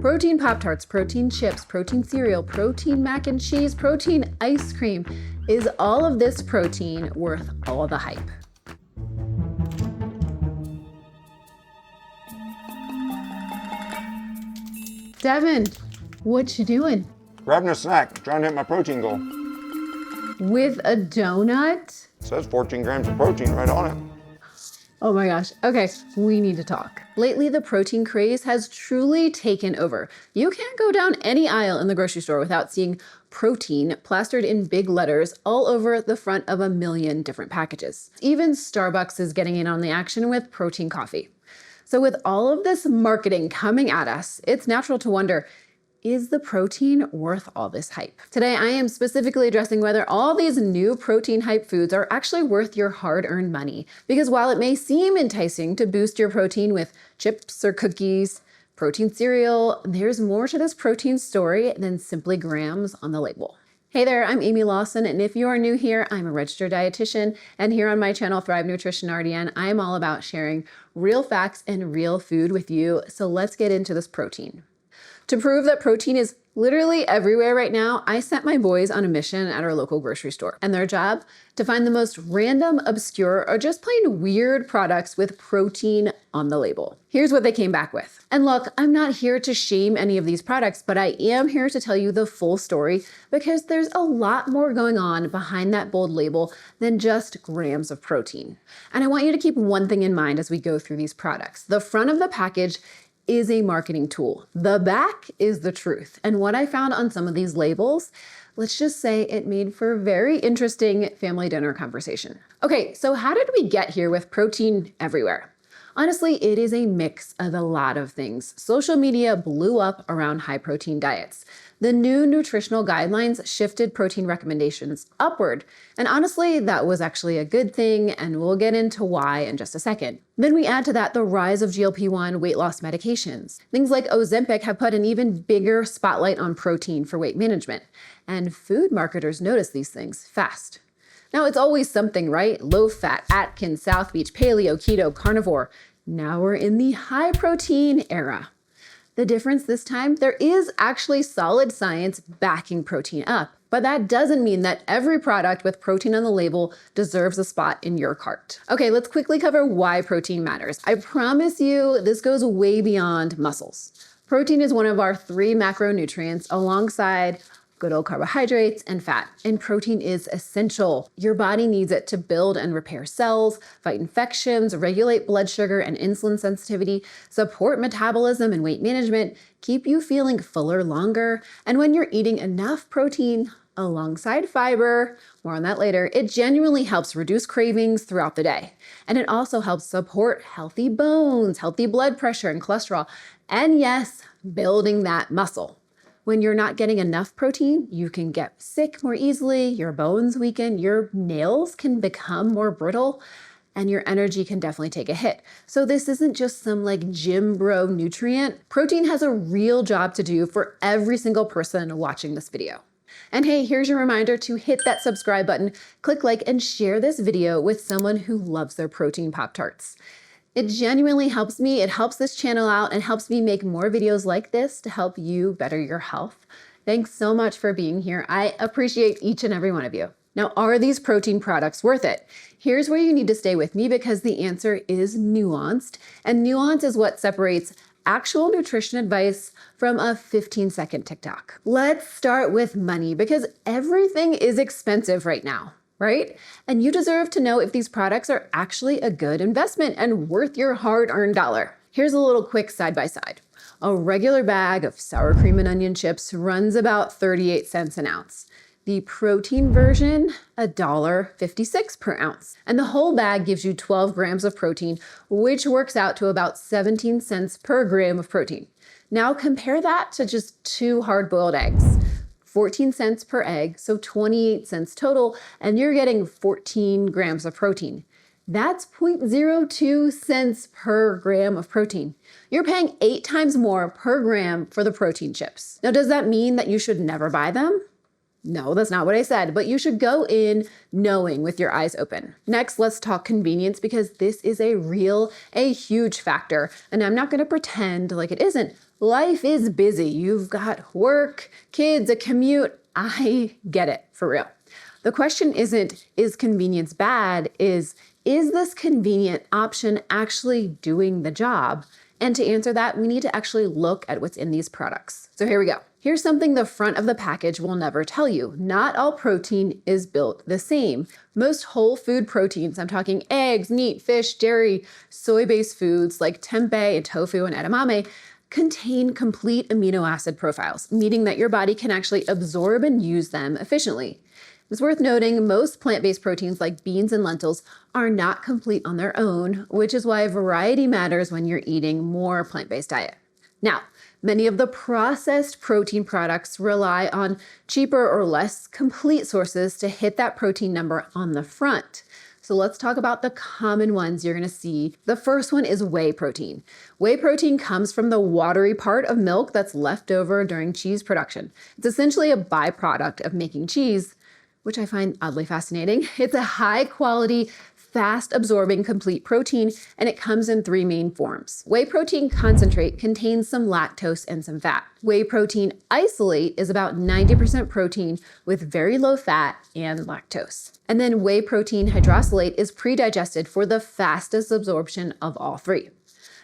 Protein Pop-Tarts, protein chips, protein cereal, protein mac and cheese, protein ice cream. Is all of this protein worth all the hype? Devin, what you doing? Grabbing a snack, trying to hit my protein goal. With a donut? It says 14 grams of protein right on it. Oh my gosh. Okay, we need to talk. Lately, the protein craze has truly taken over. You can't go down any aisle in the grocery store without seeing protein plastered in big letters all over the front of a million different packages. Even Starbucks is getting in on the action with protein coffee. So with all of this marketing coming at us, it's natural to wonder, is the protein worth all this hype? Today, I am specifically addressing whether all these new protein hype foods are actually worth your hard-earned money. Because while it may seem enticing to boost your protein with chips or cookies, protein cereal, there's more to this protein story than simply grams on the label. Hey there, I'm Amy Lawson, and if you are new here, I'm a registered dietitian, and here on my channel, Thrive Nutrition RDN, I'm all about sharing real facts and real food with you, so let's get into this protein. To prove that protein is literally everywhere right now, I sent my boys on a mission at our local grocery store, and their job? To find the most random, obscure, or just plain weird products with protein on the label. Here's what they came back with. And look, I'm not here to shame any of these products, but I am here to tell you the full story because there's a lot more going on behind that bold label than just grams of protein. And I want you to keep one thing in mind as we go through these products. The front of the package is a marketing tool. The back is the truth. And what I found on some of these labels, let's just say it made for a very interesting family dinner conversation. Okay, so how did we get here with protein everywhere? Honestly, it is a mix of a lot of things. Social media blew up around high protein diets. The new nutritional guidelines shifted protein recommendations upward. And honestly, that was actually a good thing, and we'll get into why in just a second. Then we add to that the rise of GLP-1 weight loss medications. Things like Ozempic have put an even bigger spotlight on protein for weight management. And food marketers notice these things fast. Now, it's always something, right? Low fat, Atkins, South Beach, paleo, keto, carnivore. Now we're in the high protein era. The difference this time, there is actually solid science backing protein up. But that doesn't mean that every product with protein on the label deserves a spot in your cart. Okay, let's quickly cover why protein matters. I promise you, this goes way beyond muscles. Protein is one of our 3 macronutrients alongside good old carbohydrates and fat. And protein is essential. Your body needs it to build and repair cells, fight infections, regulate blood sugar and insulin sensitivity, support metabolism and weight management, keep you feeling fuller longer. And when you're eating enough protein alongside fiber, more on that later, it genuinely helps reduce cravings throughout the day. And it also helps support healthy bones, healthy blood pressure and cholesterol, and yes, building that muscle. When you're not getting enough protein, you can get sick more easily, your bones weaken, your nails can become more brittle, and your energy can definitely take a hit. So this isn't just some like gym bro nutrient. Protein has a real job to do for every single person watching this video. And hey, here's your reminder to hit that subscribe button, click like, and share this video with someone who loves their protein Pop-Tarts. It genuinely helps me, it helps this channel out, and helps me make more videos like this to help you better your health. Thanks so much for being here. I appreciate each and every one of you. Now, are these protein products worth it? Here's where you need to stay with me because the answer is nuanced, and nuance is what separates actual nutrition advice from a 15-second TikTok. Let's start with money because everything is expensive right now. Right? And you deserve to know if these products are actually a good investment and worth your hard-earned dollar. Here's a little quick side-by-side. A regular bag of sour cream and onion chips runs about 38 cents an ounce. The protein version, $1.56 per ounce. And the whole bag gives you 12 grams of protein, which works out to about 17 cents per gram of protein. Now compare that to just 2 hard-boiled eggs. 14 cents per egg, so 28 cents total, and you're getting 14 grams of protein. That's 0.02 cents per gram of protein. You're paying 8 times more per gram for the protein chips. Now, does that mean that you should never buy them? No, that's not what I said, but you should go in knowing with your eyes open. Next, let's talk convenience because this is a huge factor. And I'm not going to pretend like it isn't. Life is busy. You've got work, kids, a commute. I get it, for real. The question isn't, is convenience bad? Is this convenient option actually doing the job? And to answer that, we need to actually look at what's in these products. So here we go. Here's something the front of the package will never tell you. Not all protein is built the same. Most whole food proteins, I'm talking eggs, meat, fish, dairy, soy-based foods like tempeh and tofu and edamame, contain complete amino acid profiles, meaning that your body can actually absorb and use them efficiently. It's worth noting most plant-based proteins like beans and lentils are not complete on their own, which is why variety matters when you're eating more plant-based diet. Now, many of the processed protein products rely on cheaper or less complete sources to hit that protein number on the front. So let's talk about the common ones you're gonna see. The first one is whey protein. Whey protein comes from the watery part of milk that's left over during cheese production. It's essentially a byproduct of making cheese, which I find oddly fascinating. It's a high quality, fast absorbing complete protein, and it comes in three main forms. Whey protein concentrate contains some lactose and some fat. Whey protein isolate is about 90% protein with very low fat and lactose. And then whey protein hydrolysate is pre-digested for the fastest absorption of all three.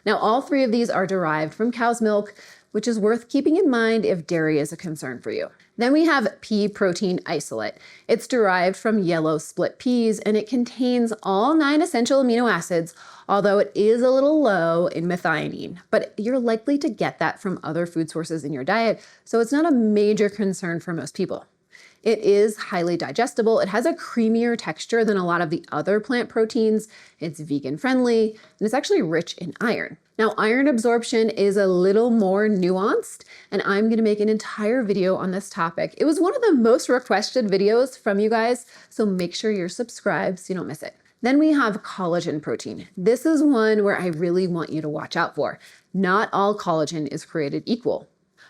Now, all three of these are derived from cow's milk, which is worth keeping in mind if dairy is a concern for you. Then we have pea protein isolate. It's derived from yellow split peas, and it contains all 9 essential amino acids, although it is a little low in methionine. But you're likely to get that from other food sources in your diet, so it's not a major concern for most people. It is highly digestible. It has a creamier texture than a lot of the other plant proteins. It's vegan friendly, and it's actually rich in iron. Now, iron absorption is a little more nuanced, and I'm gonna make an entire video on this topic. It was one of the most requested videos from you guys, so make sure you're subscribed so you don't miss it. Then we have collagen protein. This is one where I really want you to watch out for. Not all collagen is created equal.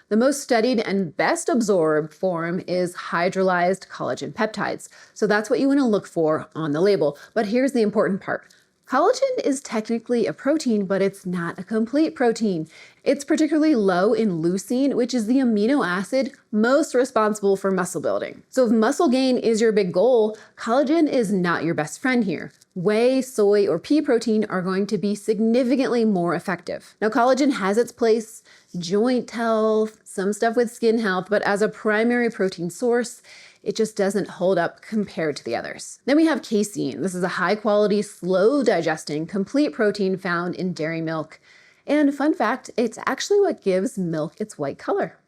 The most studied and best absorbed form is hydrolyzed collagen peptides. So that's what you want to look for on the label. But here's the important part. Collagen is technically a protein, but it's not a complete protein. It's particularly low in leucine, which is the amino acid most responsible for muscle building. So if muscle gain is your big goal, collagen is not your best friend here. Whey, soy, or pea protein are going to be significantly more effective. Now, collagen has its place, joint health, some stuff with skin health, but as a primary protein source, it just doesn't hold up compared to the others. Then we have casein. This is a high quality, slow digesting, complete protein found in dairy milk. And fun fact, it's actually what gives milk its white color.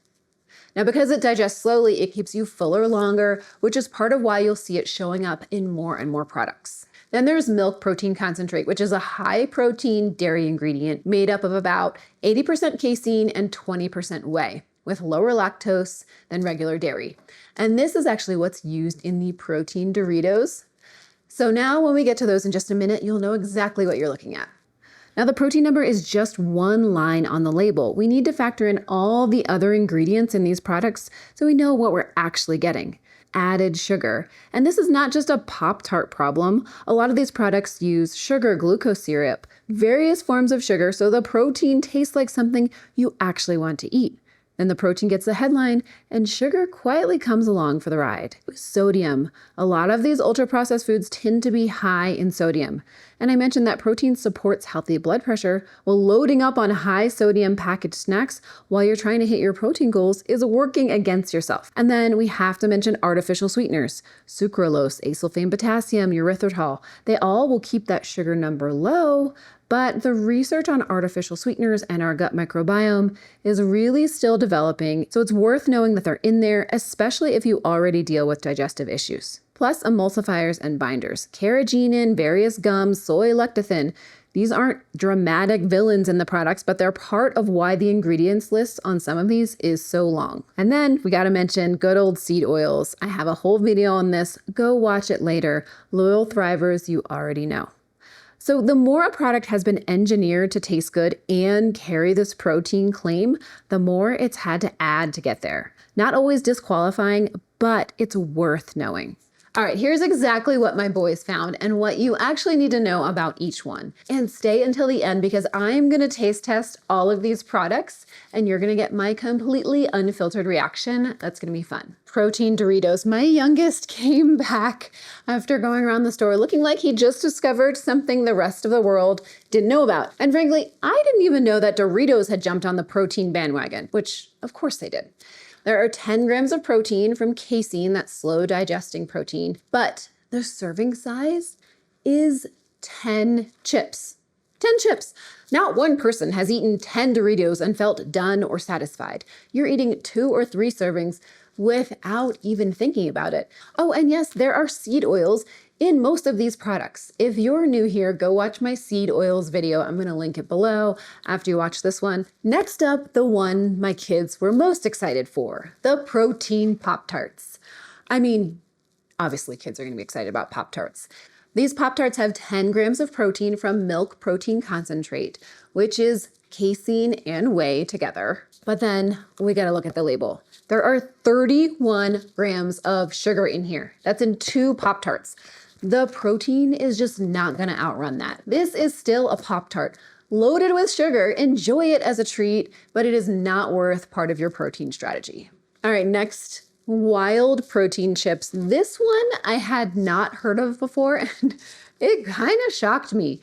Now, because it digests slowly, it keeps you fuller longer, which is part of why you'll see it showing up in more and more products. Then there's milk protein concentrate, which is a high protein dairy ingredient made up of about 80% casein and 20% whey, with lower lactose than regular dairy. And this is actually what's used in the protein Doritos. So now when we get to those in just a minute, you'll know exactly what you're looking at. Now the protein number is just one line on the label. We need to factor in all the other ingredients in these products so we know what we're actually getting. Added sugar. And this is not just a Pop-Tart problem. A lot of these products use sugar, glucose syrup, various forms of sugar, so the protein tastes like something you actually want to eat. Then the protein gets the headline, and sugar quietly comes along for the ride. Sodium. A lot of these ultra-processed foods tend to be high in sodium. And I mentioned that protein supports healthy blood pressure, while loading up on high sodium packaged snacks while you're trying to hit your protein goals is working against yourself. And then we have to mention artificial sweeteners. Sucralose, acesulfame potassium, erythritol. They all will keep that sugar number low, but the research on artificial sweeteners and our gut microbiome is really still developing, so it's worth knowing that they're in there, especially if you already deal with digestive issues. Plus emulsifiers and binders, carrageenan, various gums, soy lecithin. These aren't dramatic villains in the products, but they're part of why the ingredients list on some of these is so long. And then we gotta mention good old seed oils. I have a whole video on this. Go watch it later. Loyal thrivers you already know. So the more a product has been engineered to taste good and carry this protein claim, the more it's had to add to get there. Not always disqualifying, but it's worth knowing. All right, here's exactly what my boys found and what you actually need to know about each one. And stay until the end because I'm gonna taste test all of these products and you're gonna get my completely unfiltered reaction. That's gonna be fun. Protein Doritos. My youngest came back after going around the store looking like he just discovered something the rest of the world didn't know about. And frankly, I didn't even know that Doritos had jumped on the protein bandwagon, which of course they did. There are 10 grams of protein from casein, that's slow digesting protein, but the serving size is 10 chips. 10 chips. Not one person has eaten 10 Doritos and felt done or satisfied. You're eating 2 or 3 servings without even thinking about it. Oh, and yes, there are seed oils in most of these products. If you're new here, go watch my seed oils video. I'm going to link it below after you watch this one. Next up, the one my kids were most excited for, the protein Pop-Tarts. I mean, obviously kids are going to be excited about Pop-Tarts. These Pop-Tarts have 10 grams of protein from milk protein concentrate, which is casein and whey together. But then we got to look at the label. There are 31 grams of sugar in here. That's in 2 Pop-Tarts. The protein is just not going to outrun that. This is still a Pop-Tart loaded with sugar. Enjoy it as a treat, but it is not worth part of your protein strategy. All right, next, wild protein chips. This one I had not heard of before, and it kind of shocked me.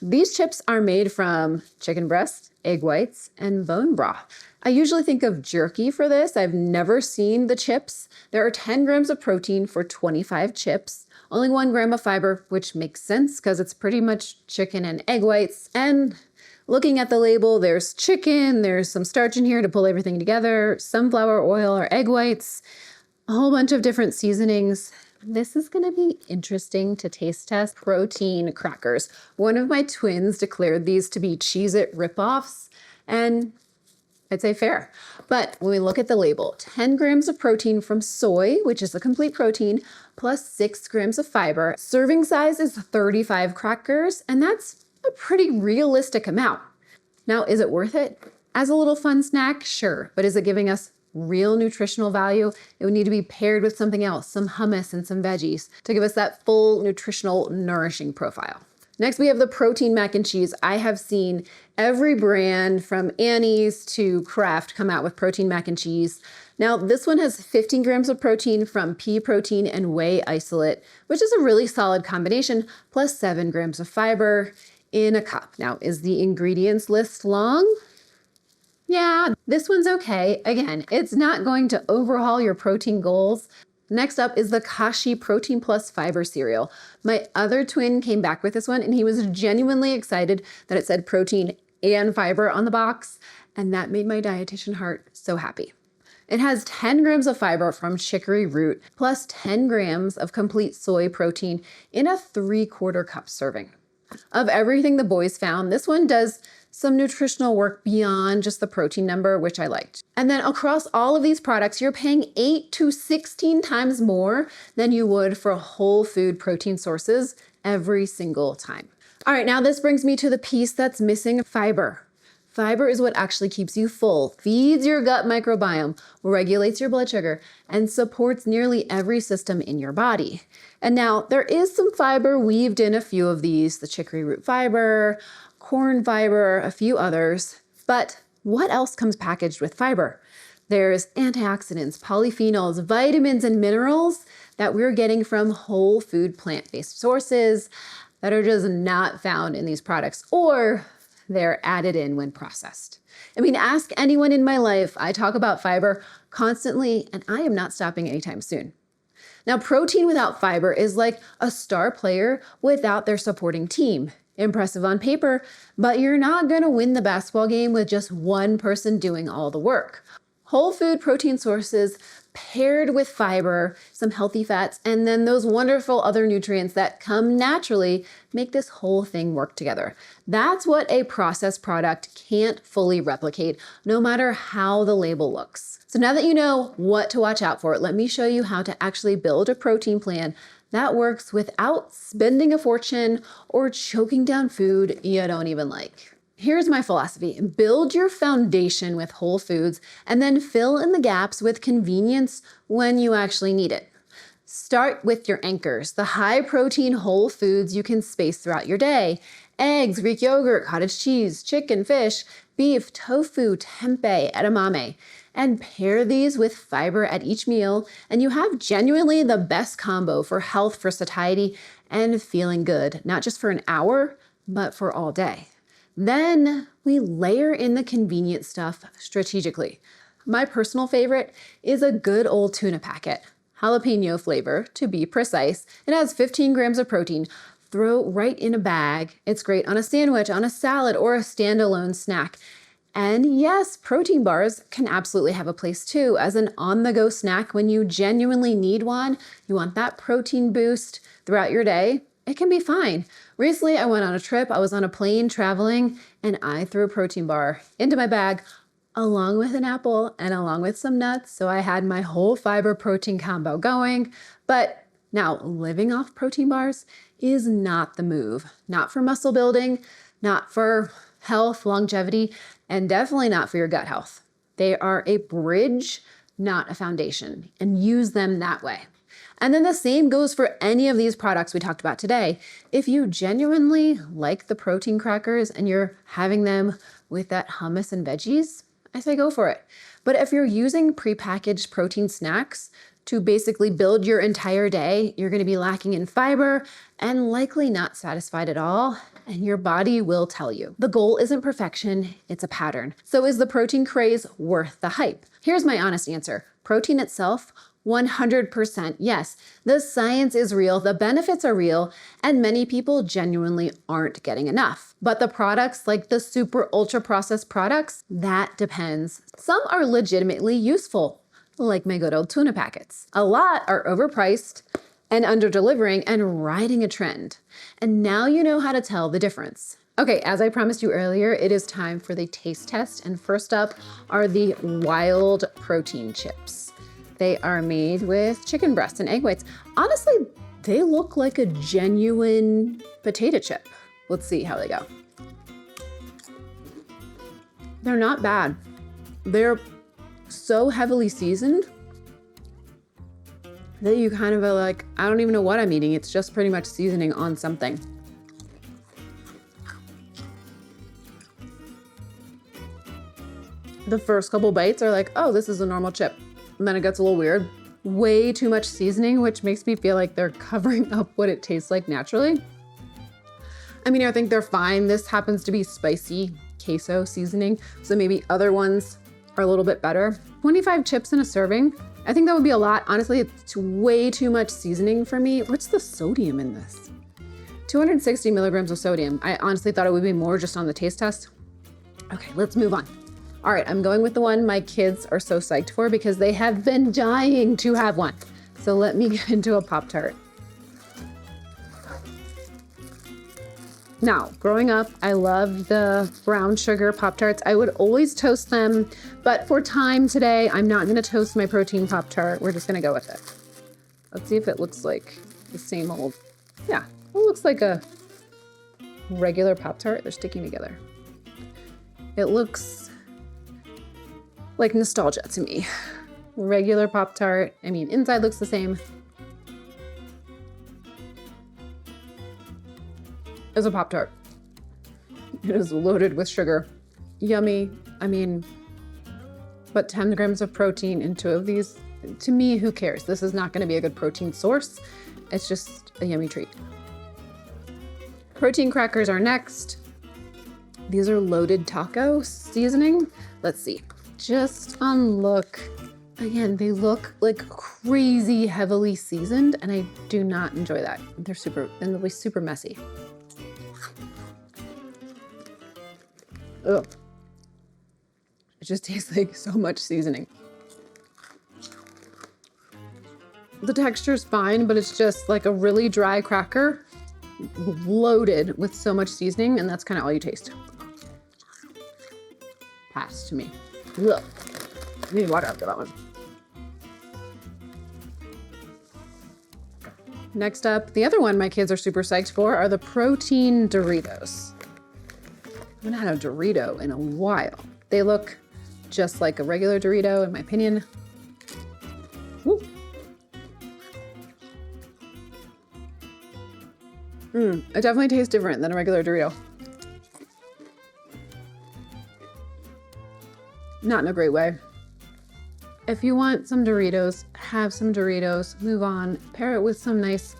These chips are made from chicken breast, egg whites, and bone broth. I usually think of jerky for this. I've never seen the chips. There are 10 grams of protein for 25 chips, only 1 gram of fiber, which makes sense because it's pretty much chicken and egg whites. And looking at the label, there's chicken, there's some starch in here to pull everything together, sunflower oil or egg whites, a whole bunch of different seasonings. This is gonna be interesting to taste test. Protein crackers. One of my twins declared these to be Cheez-It ripoffs, and I'd say fair. But when we look at the label, 10 grams of protein from soy, which is a complete protein, plus 6 grams of fiber. Serving size is 35 crackers, and that's a pretty realistic amount. Now, is it worth it? As a little fun snack, sure, but is it giving us real nutritional value? It would need to be paired with something else, some hummus and some veggies, to give us that full nutritional nourishing profile. Next, we have the protein mac and cheese. I have seen every brand from Annie's to Kraft come out with protein mac and cheese. Now, this one has 15 grams of protein from pea protein and whey isolate, which is a really solid combination, plus 7 grams of fiber in a cup. Now, is the ingredients list long? Yeah, this one's okay. Again, it's not going to overhaul your protein goals. Next up is the Kashi Protein Plus Fiber cereal. My other twin came back with this one and he was genuinely excited that it said protein and fiber on the box, and that made my dietitian heart so happy. It has 10 grams of fiber from chicory root plus 10 grams of complete soy protein in a 3/4 cup serving. Of everything the boys found, this one does some nutritional work beyond just the protein number, which I liked. And then across all of these products, you're paying 8 to 16 times more than you would for whole food protein sources every single time. All right, now this brings me to the piece that's missing, fiber. Fiber is what actually keeps you full, feeds your gut microbiome, regulates your blood sugar, and supports nearly every system in your body. And now there is some fiber weaved in a few of these, the chicory root fiber, corn fiber, a few others. But what else comes packaged with fiber? There's antioxidants, polyphenols, vitamins, and minerals that we're getting from whole food plant-based sources that are just not found in these products, or they're added in when processed. I mean, ask anyone in my life. I talk about fiber constantly, and I am not stopping anytime soon. Now, protein without fiber is like a star player without their supporting team. Impressive on paper, but you're not going to win the basketball game with just one person doing all the work. Whole food protein sources paired with fiber, some healthy fats, and then those wonderful other nutrients that come naturally make this whole thing work together. That's what a processed product can't fully replicate, no matter how the label looks. So now that you know what to watch out for, let me show you how to actually build a protein plan that works without spending a fortune or choking down food you don't even like. Here's my philosophy. Build your foundation with whole foods and then fill in the gaps with convenience when you actually need it. Start with your anchors, the high protein whole foods you can space throughout your day. Eggs, Greek yogurt, cottage cheese, chicken, fish, beef, tofu, tempeh, edamame. And pair these with fiber at each meal, and you have genuinely the best combo for health, for satiety, and feeling good, not just for an hour, but for all day. Then we layer in the convenient stuff strategically. My personal favorite is a good old tuna packet. Jalapeno flavor, to be precise. It has 15 grams of protein. Throw right in a bag. It's great on a sandwich, on a salad, or a standalone snack. And yes, protein bars can absolutely have a place too as an on-the-go snack when you genuinely need one. You want that protein boost throughout your day. It can be fine. Recently, I went on a trip. I was on a plane traveling, and I threw a protein bar into my bag along with an apple and along with some nuts. So I had my whole fiber protein combo going. But now, living off protein bars is not the move. Not for muscle building, not for health, longevity, and definitely not for your gut health. They are a bridge, not a foundation, and use them that way. And then the same goes for any of these products we talked about today. If you genuinely like the protein crackers and you're having them with that hummus and veggies, I say go for it. But if you're using prepackaged protein snacks to basically build your entire day, you're going to be lacking in fiber and likely not satisfied at all. And your body will tell you. The goal isn't perfection, it's a pattern. So is the protein craze worth the hype? Here's my honest answer. Protein itself, 100% yes. The science is real, the benefits are real, and many people genuinely aren't getting enough. But the products, like the super ultra processed products, that depends. Some are legitimately useful, like my good old tuna packets. A lot are overpriced and under-delivering and riding a trend. And now you know how to tell the difference. Okay, as I promised you earlier, it is time for the taste test. And first up are the wild protein chips. They are made with chicken breast and egg whites. Honestly, they look like a genuine potato chip. Let's see how they go. They're not bad. They're so heavily seasoned that you kind of are like, I don't even know what I'm eating. It's just pretty much seasoning on something. The first couple bites are like, oh, this is a normal chip. And then it gets a little weird. Way too much seasoning, which makes me feel like they're covering up what it tastes like naturally. I mean, I think they're fine. This happens to be spicy queso seasoning, so maybe other ones are a little bit better. 25 chips in a serving. I think that would be a lot. Honestly, it's way too much seasoning for me. What's the sodium in this? 260 milligrams of sodium. I honestly thought it would be more just on the taste test. Okay, let's move on. All right, I'm going with the one my kids are so psyched for because they have been dying to have one. So let me get into a Pop-Tart. Now, growing up, I loved the brown sugar Pop-Tarts. I would always toast them, but for time today, I'm not gonna toast my protein Pop-Tart. We're just gonna go with it. Let's see if it looks like the same old, yeah, it looks like a regular Pop-Tart. They're sticking together. It looks like nostalgia to me. Regular Pop-Tart, I mean, inside looks the same. As a Pop-Tart. It is loaded with sugar. Yummy. I mean, but 10 grams of protein in 2 of these, to me, who cares? This is not gonna be a good protein source. It's just a yummy treat. Protein crackers are next. These are loaded taco seasoning. Let's see, just on look. Again, they look like crazy heavily seasoned and I do not enjoy that. They're super messy. Ugh. It just tastes like so much seasoning. The texture's fine, but it's just like a really dry cracker loaded with so much seasoning, and that's kind of all you taste. Pass to me. Ugh. I need water after that one. Next up, the other one my kids are super psyched for are the protein Doritos. I haven't had a Dorito in a while. They look just like a regular Dorito, in my opinion. Woo. It definitely tastes different than a regular Dorito. Not in a great way. If you want some Doritos, have some Doritos, move on, pair it with some nice,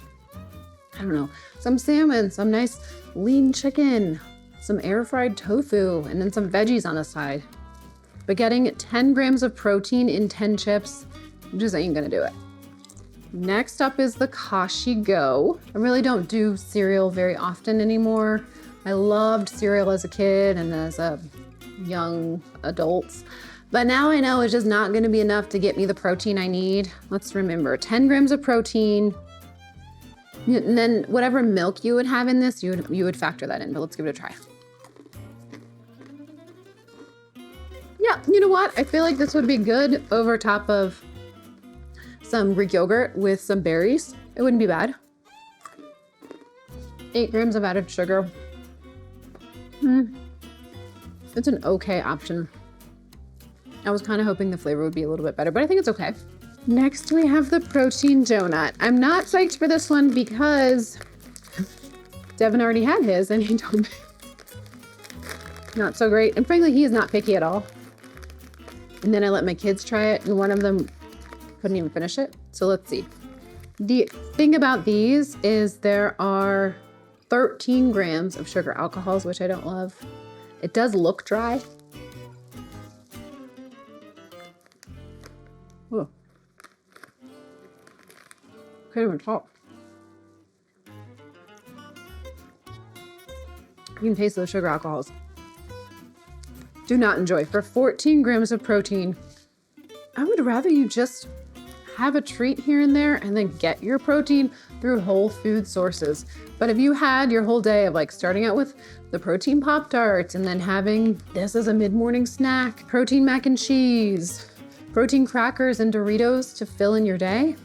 I don't know, some salmon, some nice lean chicken, some air fried tofu, and then some veggies on the side. But getting 10 grams of protein in 10 chips just ain't gonna do it. Next up is the Kashi Go. I really don't do cereal very often anymore. I loved cereal as a kid and as a young adult. But now I know it's just not gonna be enough to get me the protein I need. Let's remember, 10 grams of protein, and then whatever milk you would have in this, you would factor that in, but let's give it a try. Yeah, you know what? I feel like this would be good over top of some Greek yogurt with some berries. It wouldn't be bad. 8 grams of added sugar. It's an okay option. I was kind of hoping the flavor would be a little bit better, but I think it's okay. Next, we have the protein donut. I'm not psyched for this one because Devin already had his and he told me not so great. And frankly, he is not picky at all. And then I let my kids try it and one of them couldn't even finish it. So let's see. The thing about these is there are 13 grams of sugar alcohols, which I don't love. It does look dry. Ooh. Can't even talk. You can taste those sugar alcohols. Do not enjoy. For 14 grams of protein, I would rather you just have a treat here and there and then get your protein through whole food sources. But if you had your whole day of like starting out with the protein Pop-Tarts and then having this as a mid-morning snack, protein mac and cheese, protein crackers and Doritos to fill in your day,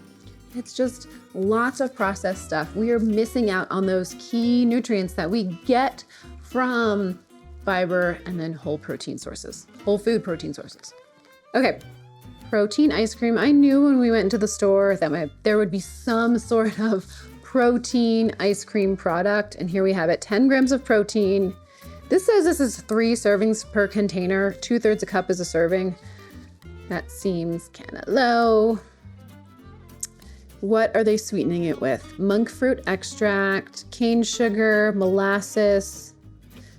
it's just lots of processed stuff. We are missing out on those key nutrients that we get from fiber and then whole protein sources, whole food protein sources. Okay, protein ice cream. I knew when we went into the store that there would be some sort of protein ice cream product, and here we have it, 10 grams of protein. This says this is 3 servings per container, 2/3 a cup is a serving. That seems kind of low. What are they sweetening it with? Monk fruit extract, cane sugar, molasses,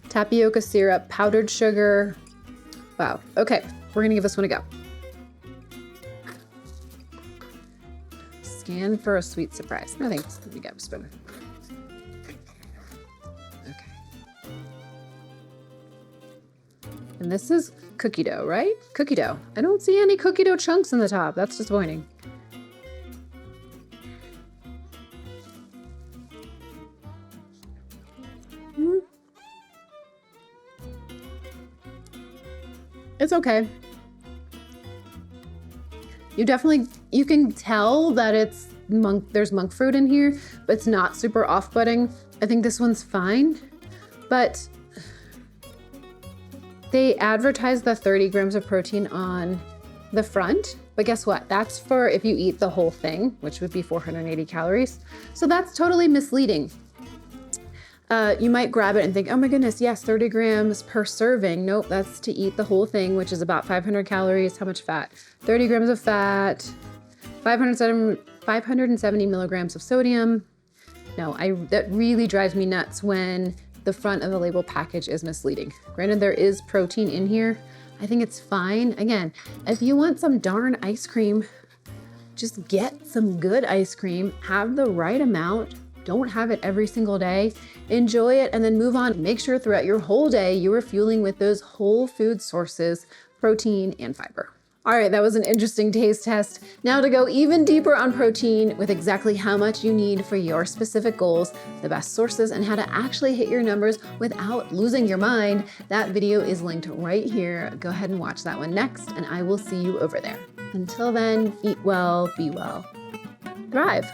tapioca syrup, powdered sugar. Wow, okay, we're gonna give this one a go. Scan for a sweet surprise. No thanks, let me get a spoon. Okay. And this is cookie dough, right? Cookie dough. I don't see any cookie dough chunks in the top. That's disappointing. It's okay. You can tell that there's monk fruit in here, but it's not super off-putting. I think this one's fine, but they advertise the 30 grams of protein on the front, but guess what? That's for if you eat the whole thing, which would be 480 calories. So that's totally misleading. You might grab it and think, oh my goodness, yes, 30 grams per serving. Nope, that's to eat the whole thing, which is about 500 calories. How much fat? 30 grams of fat, 570 milligrams of sodium. No, that really drives me nuts when the front of the label package is misleading. Granted, there is protein in here. I think it's fine. Again, if you want some darn ice cream, just get some good ice cream, have the right amount. Don't have it every single day. Enjoy it and then move on. Make sure throughout your whole day you are fueling with those whole food sources, protein and fiber. All right, that was an interesting taste test. Now to go even deeper on protein with exactly how much you need for your specific goals, the best sources, and how to actually hit your numbers without losing your mind, that video is linked right here. Go ahead and watch that one next, and I will see you over there. Until then, eat well, be well, thrive.